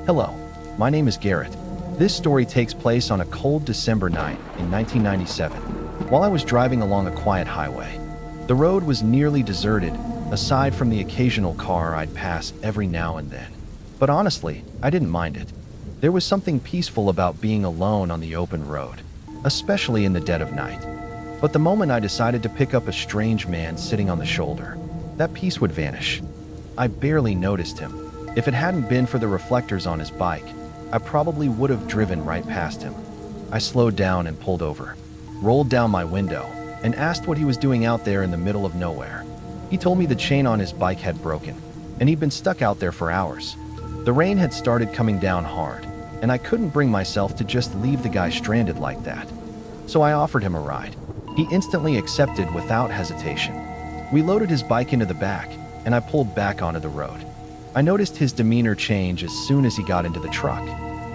Hello, my name is Garrett. This story takes place on a cold December night in 1997, while I was driving along a quiet highway. The road was nearly deserted, aside from the occasional car I'd pass every now and then. But honestly, I didn't mind it. There was something peaceful about being alone on the open road, especially in the dead of night. But the moment I decided to pick up a strange man sitting on the shoulder, that peace would vanish. I barely noticed him. If it hadn't been for the reflectors on his bike, I probably would have driven right past him. I slowed down and pulled over, rolled down my window, and asked what he was doing out there in the middle of nowhere. He told me the chain on his bike had broken, and he'd been stuck out there for hours. The rain had started coming down hard, and I couldn't bring myself to just leave the guy stranded like that. So I offered him a ride. He instantly accepted without hesitation. We loaded his bike into the back, and I pulled back onto the road. I noticed his demeanor change as soon as he got into the truck.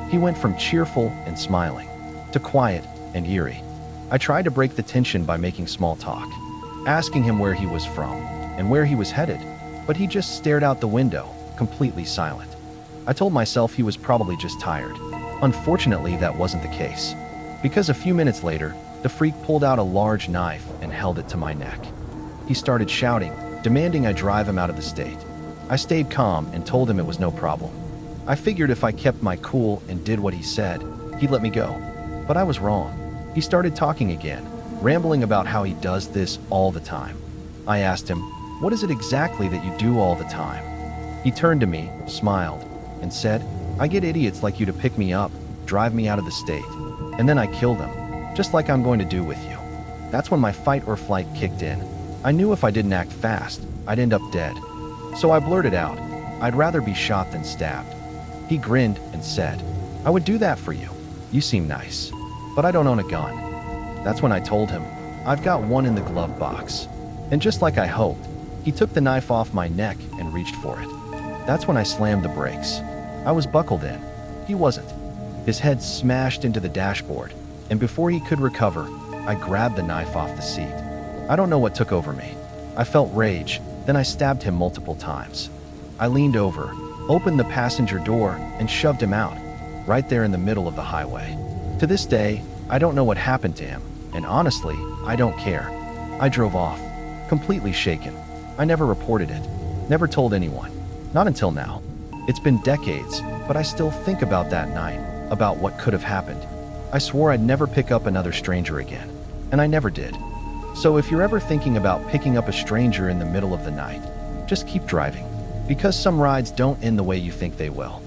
He went from cheerful and smiling to quiet and eerie. I tried to break the tension by making small talk, asking him where he was from and where he was headed, but he just stared out the window, completely silent. I told myself he was probably just tired. Unfortunately, that wasn't the case, because a few minutes later, the freak pulled out a large knife and held it to my neck. He started shouting, demanding I drive him out of the state. I stayed calm and told him it was no problem. I figured if I kept my cool and did what he said, he'd let me go. But I was wrong. He started talking again, rambling about how he does this all the time. I asked him, "What is it exactly that you do all the time?" He turned to me, smiled, and said, "I get idiots like you to pick me up, drive me out of the state, and then I kill them, just like I'm going to do with you." That's when my fight or flight kicked in. I knew if I didn't act fast, I'd end up dead. So I blurted out, "I'd rather be shot than stabbed." He grinned and said, "I would do that for you. You seem nice, but I don't own a gun." That's when I told him, "I've got one in the glove box." And just like I hoped, he took the knife off my neck and reached for it. That's when I slammed the brakes. I was buckled in. He wasn't. His head smashed into the dashboard, and before he could recover, I grabbed the knife off the seat. I don't know what took over me. I felt rage, then I stabbed him multiple times. I leaned over, opened the passenger door, and shoved him out, right there in the middle of the highway. To this day, I don't know what happened to him, and honestly, I don't care. I drove off, completely shaken. I never reported it, never told anyone. Not until now. It's been decades, but I still think about that night, about what could have happened. I swore I'd never pick up another stranger again, and I never did. So if you're ever thinking about picking up a stranger in the middle of the night, just keep driving, because some rides don't end the way you think they will.